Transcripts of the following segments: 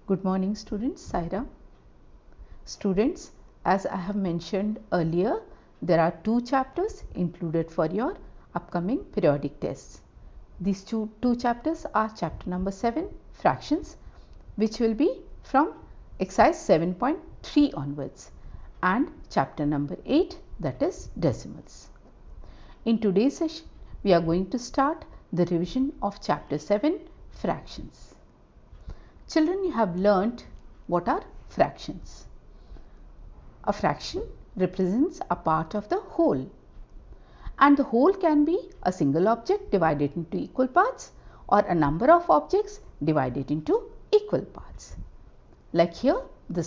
Good morning students, Saira. Students, as I have mentioned earlier, there are two chapters included for your upcoming periodic tests. These two chapters are chapter number 7, fractions, which will be from exercise 7.3 onwards, and chapter number 8, that is decimals. In today's session, we are going to start the revision of chapter 7, fractions. Children, you have learnt what are fractions. A fraction represents a part of the whole, and the whole can be a single object divided into equal parts or a number of objects divided into equal parts. Like here, the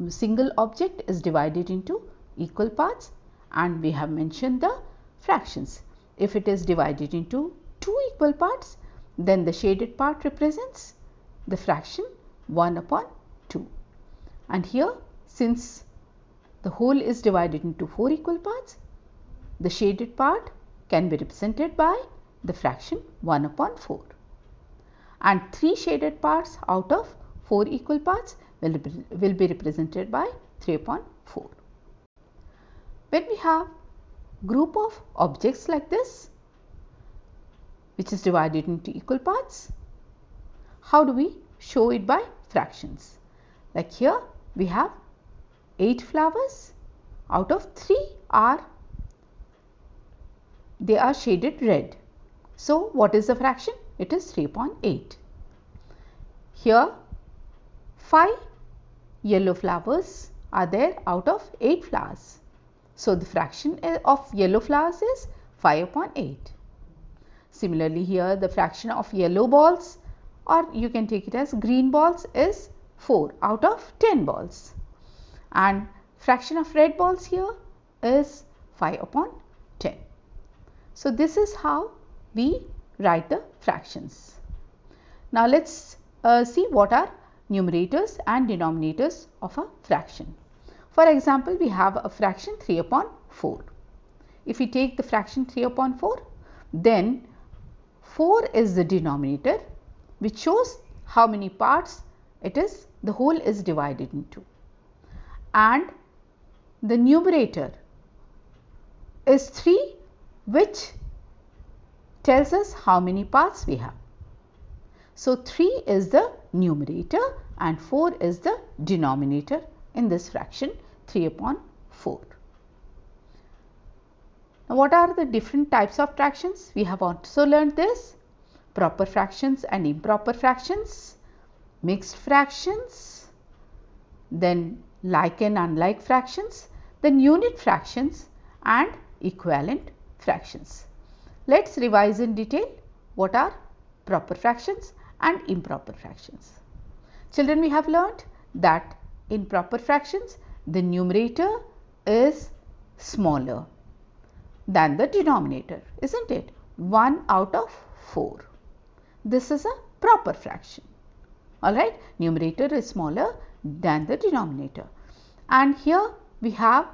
single object is divided into equal parts, and we have mentioned the fractions. If it is divided into two equal parts, then the shaded part represents the fraction 1/2. And here, since the whole is divided into 4 equal parts, the shaded part can be represented by the fraction 1/4. And 3 shaded parts out of 4 equal parts will be represented by 3/4. When we have group of objects like this, which is divided into equal parts, how do we show it by fractions? Like here, we have 8 flowers, out of 3 they are shaded red. So, what is the fraction? It is 3/8. Here, 5 yellow flowers are there out of 8 flowers. So, the fraction of yellow flowers is 5/8. Similarly, here the fraction of yellow balls, or you can take it as green balls, is 4 out of 10 balls. And fraction of red balls here is 5/10. So, this is how we write the fractions. Now, let us see what are numerators and denominators of a fraction. For example, we have a fraction 3/4. If we take the fraction 3/4, then 4 is the denominator, which shows how many parts the whole is divided into. And the numerator is 3, which tells us how many parts we have. So, 3 is the numerator and 4 is the denominator in this fraction 3/4. Now, what are the different types of fractions? We have also learned this: proper fractions and improper fractions, mixed fractions, then like and unlike fractions, then unit fractions and equivalent fractions. Let us revise in detail what are proper fractions and improper fractions. Children, we have learnt that in proper fractions, the numerator is smaller than the denominator, isn't it? 1/4. This is a proper fraction. Alright, numerator is smaller than the denominator. And here we have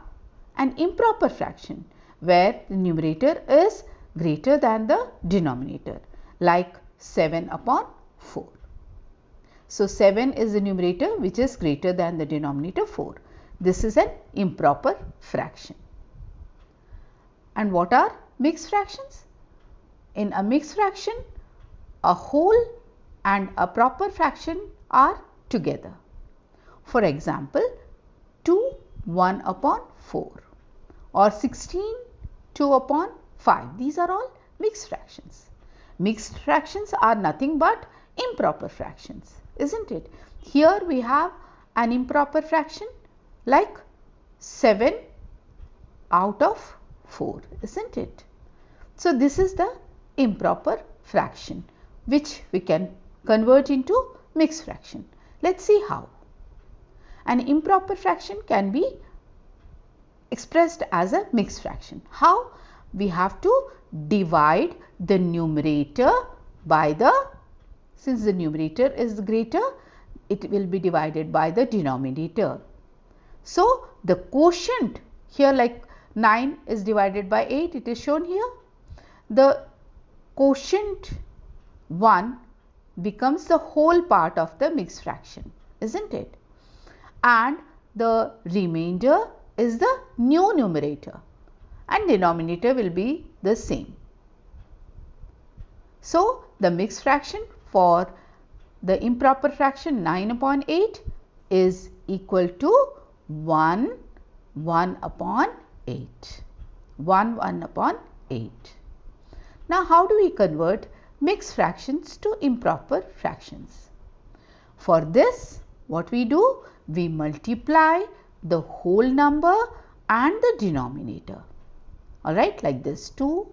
an improper fraction where the numerator is greater than the denominator, like 7/4. So, 7 is the numerator which is greater than the denominator 4. This is an improper fraction. And what are mixed fractions? In a mixed fraction, a whole and a proper fraction are together. For example, 2 1/4 or 16 2/5. These are all mixed fractions. Mixed fractions are nothing but improper fractions, isn't it? Here we have an improper fraction like 7/4, isn't it? So, this is the improper fraction which we can convert into mixed fraction. Let us see how. An improper fraction can be expressed as a mixed fraction. How? We have to divide the numerator by since the numerator is greater, it will be divided by the denominator. So, the quotient here, like 9 is divided by 8, it is shown here. The quotient 1 becomes the whole part of the mixed fraction, isn't it? And the remainder is the new numerator and denominator will be the same. So, the mixed fraction for the improper fraction 9 upon 8 is equal to 1 upon 8. 1 upon 8. Now, how do we convert mixed fractions to improper fractions? For this, what we do? We multiply the whole number and the denominator. Alright, like this, 2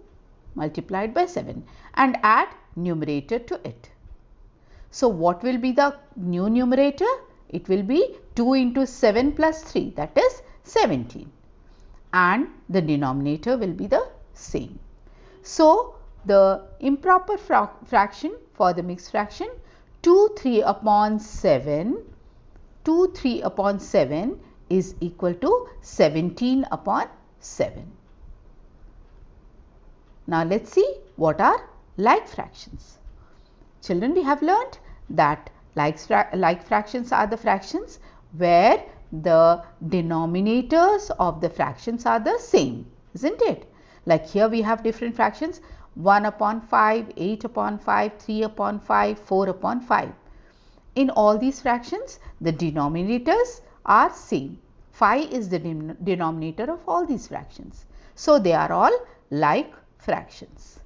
multiplied by 7 and add numerator to it. So, what will be the new numerator? It will be 2 into 7 plus 3, that is 17, and the denominator will be the same. So, the improper fraction for the mixed fraction 2 3 upon 7 is equal to 17 upon 7. Now, let us see what are like fractions. Children, we have learnt that like fractions are the fractions where the denominators of the fractions are the same, isn't it? Like here we have different fractions 1 upon 5, 8 upon 5, 3 upon 5, 4 upon 5. In all these fractions, the denominators are same. 5 is the denominator of all these fractions. So, they are all like fractions.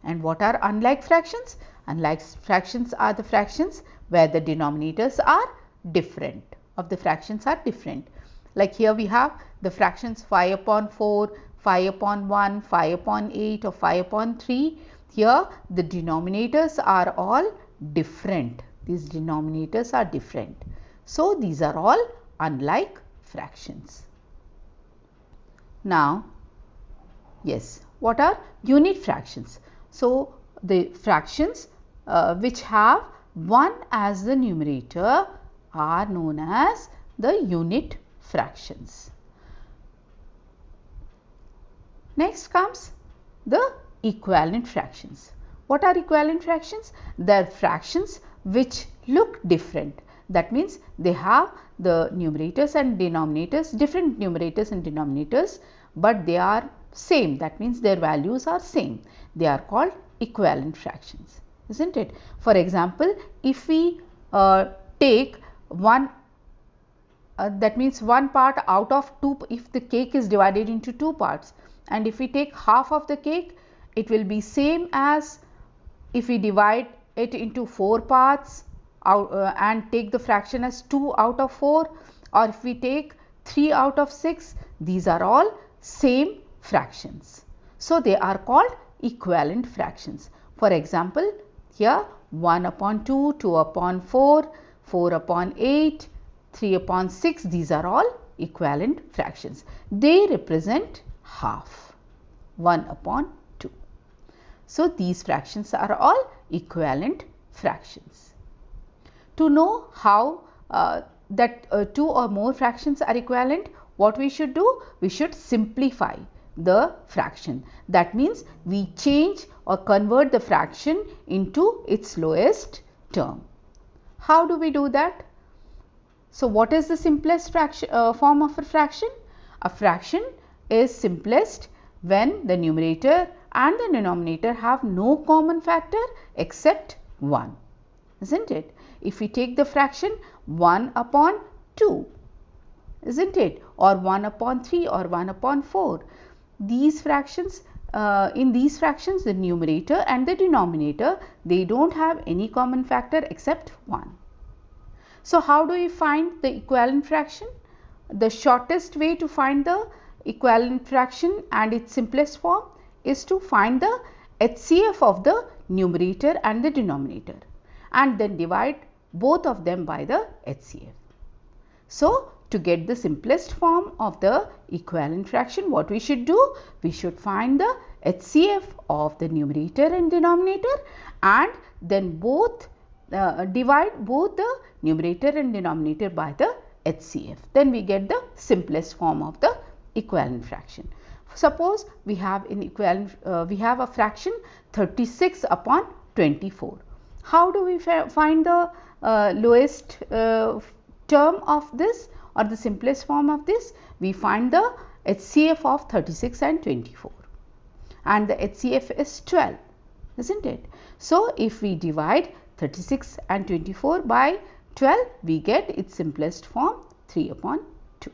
And what are unlike fractions? Unlike fractions are the fractions where the denominators are different, of the fractions are different. Like here we have the fractions 5 upon 4, 5 upon 1, 5 upon 8 or 5 upon 3. Here the denominators are all different. These denominators are different. So, these are all unlike fractions. Now, yes, what are unit fractions? So, the fractions which have 1 as the numerator are known as the unit fractions. Next comes the equivalent fractions. What are equivalent fractions? They are fractions which look different. That means they have the numerators and denominators, different numerators and denominators, but they are same. That means their values are same. They are called equivalent fractions, isn't it? For example, if we take one, that means one part out of 2, if the cake is divided into 2 parts, and if we take half of the cake, it will be same as if we divide it into 4 parts and take the fraction as 2 out of 4, or if we take 3 out of 6, these are all same fractions. So, they are called equivalent fractions. For example, here 1 upon 2, 2 upon 4, 4 upon 8, 3 upon 6, these are all equivalent fractions. They represent half, 1 upon 2. So, these fractions are all equivalent fractions. To know how that 2 or more fractions are equivalent, what we should do? We should simplify the fraction. That means we change or convert the fraction into its lowest term. How do we do that? So, what is the simplest form of a fraction? A fraction is simplest when the numerator and the denominator have no common factor except 1, isn't it? If we take the fraction 1 upon 2, isn't it, or 1 upon 3 or 1 upon 4, these fractions, in these fractions the numerator and the denominator, they don't have any common factor except 1. So, how do we find the equivalent fraction? The shortest way to find the equivalent fraction and its simplest form is to find the HCF of the numerator and the denominator and then divide both of them by the HCF. So, to get the simplest form of the equivalent fraction, what we should do? We should find the HCF of the numerator and denominator and then divide both the numerator and denominator by the HCF. Then we get the simplest form of the equivalent fraction. Suppose we have a fraction 36 upon 24. How do we find the lowest term of this or the simplest form of this, we find the HCF of 36 and 24, and the HCF is 12, isn't it? So, if we divide 36 and 24 by 12, we get its simplest form 3 upon 2.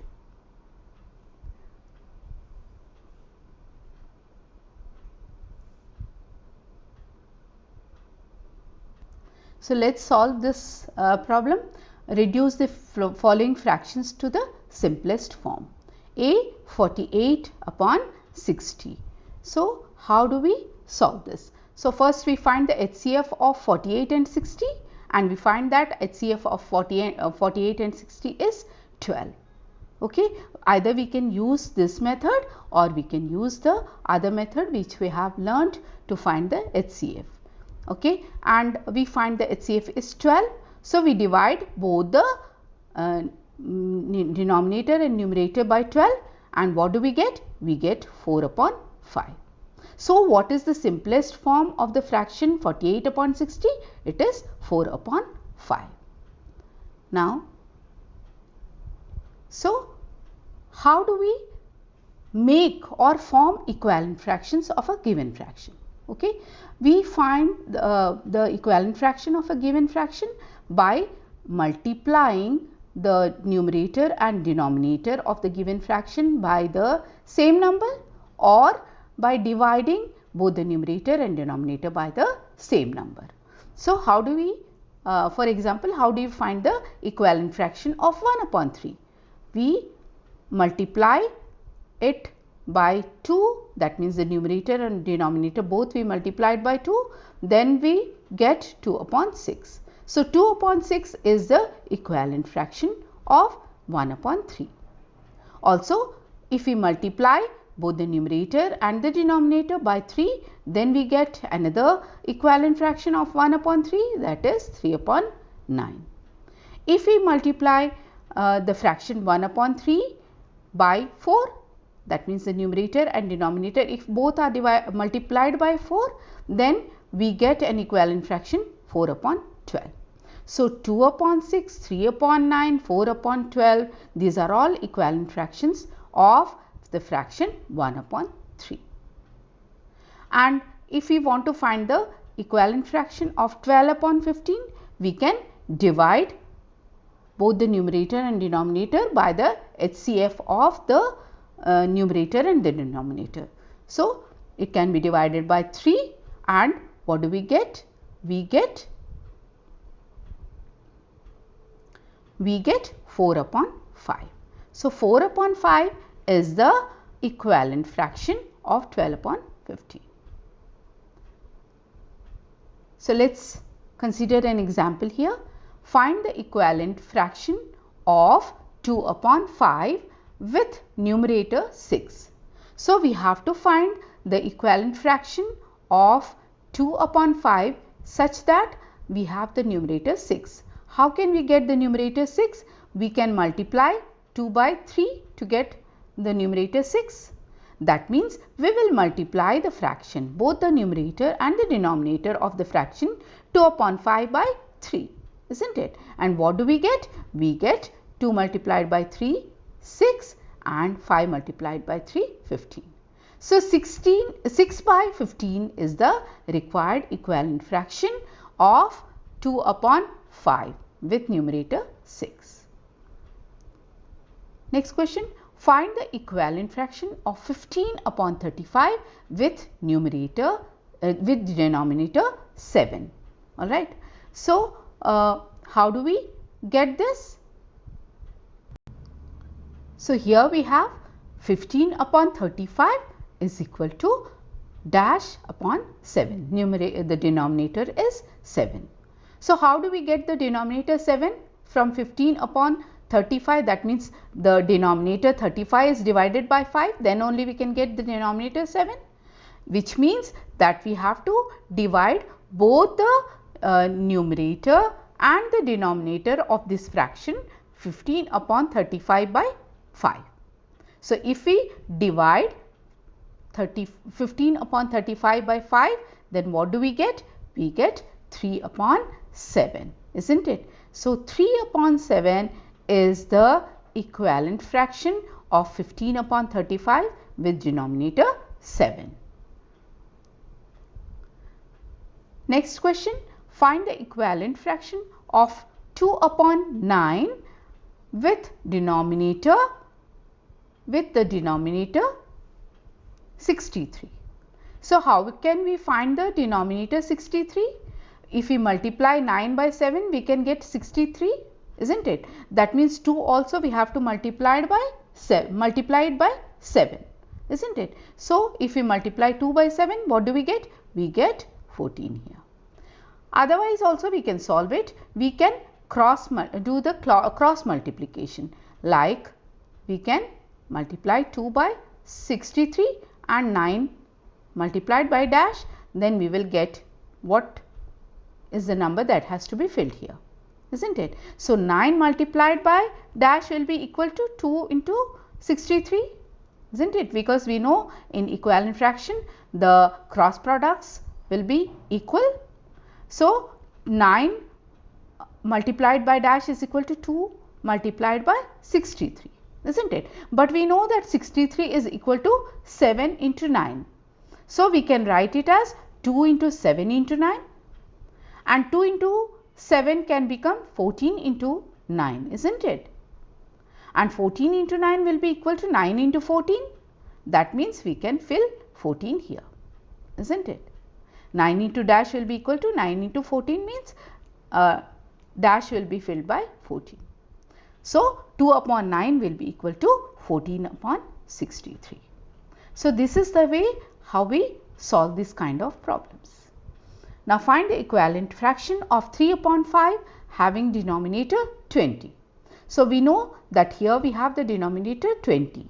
So, let us solve this problem. Reduce the following fractions to the simplest form. A 48 upon 60. So, how do we solve this? So, first we find the HCF of 48 and 60, and we find that HCF of 48 and 60 is 12. Okay, either we can use this method or we can use the other method which we have learnt to find the HCF. Okay, and we find the HCF is 12. So, we divide both the denominator and numerator by 12, and what do we get? We get 4 upon 5. So, what is the simplest form of the fraction 48 upon 60? It is 4 upon 5. Now, so how do we make or form equivalent fractions of a given fraction? Okay, we find the equivalent fraction of a given fraction by multiplying the numerator and denominator of the given fraction by the same number, or by dividing both the numerator and denominator by the same number. So, how do we, for example, how do you find the equivalent fraction of 1 upon 3? We multiply it by 2, that means the numerator and denominator both we multiplied by 2, then we get 2 upon 6. So, 2 upon 6 is the equivalent fraction of 1 upon 3. Also, if we multiply both the numerator and the denominator by 3, then we get another equivalent fraction of 1 upon 3, that is 3 upon 9. If we multiply the fraction 1 upon 3 by 4, that means the numerator and denominator, if both are multiplied by 4, then we get an equivalent fraction 4 upon 12. So, 2 upon 6, 3 upon 9, 4 upon 12, these are all equivalent fractions of the fraction 1 upon 3. And if we want to find the equivalent fraction of 12 upon 15, we can divide both the numerator and denominator by the HCF of the numerator and the denominator. So, it can be divided by 3, and what do we get? We get 4 upon 5. So, 4 upon 5 is the equivalent fraction of 12 upon 15. So, let us consider an example here. Find the equivalent fraction of 2 upon 5 with numerator 6. So, we have to find the equivalent fraction of 2 upon 5 such that we have the numerator 6. How can we get the numerator 6? We can multiply 2 by 3 to get the numerator 6. That means we will multiply the fraction, both the numerator and the denominator of the fraction 2 upon 5 by 3, isn't it? And what do we get? We get 2 multiplied by 3, 6, and 5 multiplied by 3, 15. So, 6 by 15 is the required equivalent fraction of 2 upon 5 with numerator 6. Next question, find the equivalent fraction of 15 upon 35 with numerator with denominator 7. All right. So, how do we get this? So, here we have 15 upon 35 is equal to dash upon 7. The denominator is 7. So, how do we get the denominator 7 from 15 upon 35? That means the denominator 35 is divided by 5, then only we can get the denominator 7, which means that we have to divide both the numerator and the denominator of this fraction 15 upon 35 by 5. So, if we divide 15 upon 35 by 5, then what do we get? We get 3 upon 7, isn't it? So 3 upon 7 is the equivalent fraction of 15 upon 35 with denominator 7. Next question, find the equivalent fraction of 2 upon 9 with the denominator 63. So how can we find the denominator 63? If we multiply 9 by 7, we can get 63, isn't it? That means 2 also we have to multiply it by 7, isn't it? So if we multiply 2 by 7, what do we get? We get 14 here. Otherwise also we can solve it. We can do the cross multiplication, like we can multiply 2 by 63 and 9 multiplied by dash, then we will get what is the number that has to be filled here, isn't it? So 9 multiplied by dash will be equal to 2 into 63, isn't it? Because we know in equivalent fraction the cross products will be equal. So 9 multiplied by dash is equal to 2 multiplied by 63, isn't it? But we know that 63 is equal to 7 into 9. So we can write it as 2 into 7 into 9, and 2 into 7 can become 14 into 9, isn't it? And 14 into 9 will be equal to 9 into 14. That means we can fill 14 here, isn't it? 9 into dash will be equal to 9 into 14 means dash will be filled by 14. So 2 upon 9 will be equal to 14 upon 63. So this is the way how we solve this kind of problems. Now find the equivalent fraction of 3 upon 5 having denominator 20. So we know that here we have the denominator 20.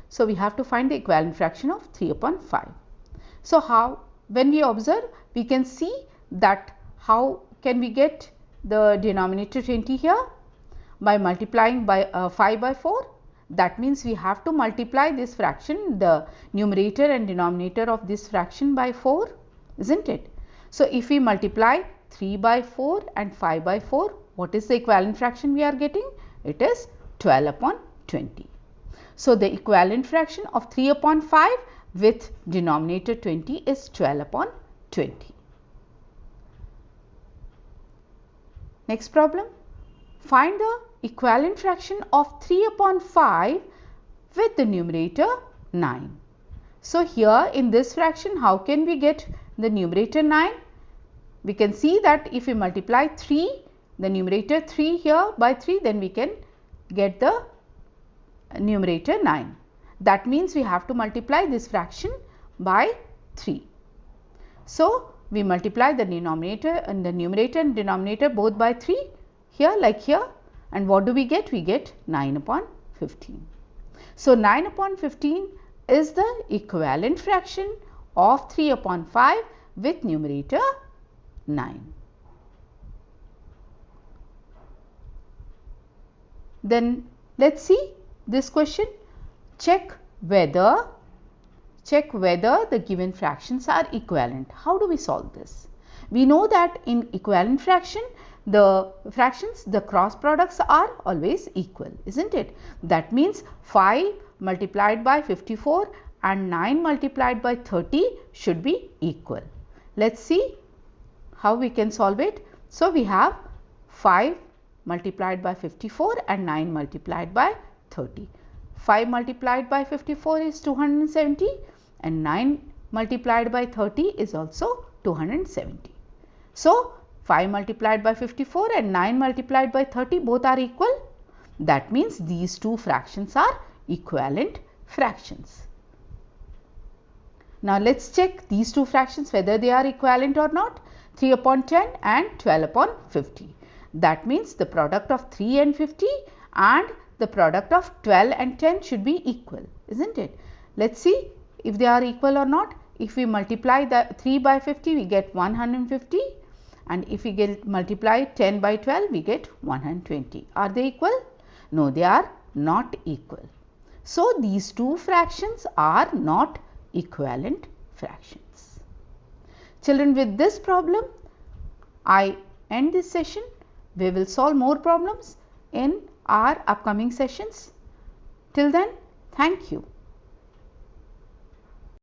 So we have to find the equivalent fraction of 3 upon 5. So how, when we observe, we can see that how can we get the denominator 20 here? By multiplying by 5 by 4. That means we have to multiply this fraction, the numerator and denominator of this fraction, by 4, isn't it? So if we multiply 3 by 4 and 5 by 4, what is the equivalent fraction we are getting? It is 12 upon 20. So the equivalent fraction of 3 upon 5 with denominator 20 is 12 upon 20. Next problem, find the equivalent fraction of 3 upon 5 with the numerator 9. So here in this fraction, how can we get the numerator 9? We can see that if we multiply 3, the numerator 3 here by 3, then we can get the numerator 9. That means we have to multiply this fraction by 3. So we multiply the numerator and denominator both by 3 here, like here, and what do we get? We get 9 upon 15. So 9 upon 15 is the equivalent fraction of 3 upon 5 with numerator 9. Then let's see this question. Check whether the given fractions are equivalent. How do we solve this? We know that in equivalent fraction, the fractions, the cross products are always equal, isn't it? That means 5 multiplied by 54 and 9 multiplied by 30 should be equal. Let's see how we can solve it. So we have 5 multiplied by 54 and 9 multiplied by 30. 5 multiplied by 54 is 270 and 9 multiplied by 30 is also 270. So 5 multiplied by 54 and 9 multiplied by 30 both are equal. That means these two fractions are equivalent fractions. Now let's check these two fractions whether they are equivalent or not. 3 upon 10 and 12 upon 50. That means the product of 3 and 50 and the product of 12 and 10 should be equal, isn't it? Let's see if they are equal or not. If we multiply the 3 by 50, we get 150, and if we multiply 10 by 12, we get 120. Are they equal? No, they are not equal. So these two fractions are not equivalent fractions. Children, with this problem, I end this session. We will solve more problems in our upcoming sessions. Till then, thank you.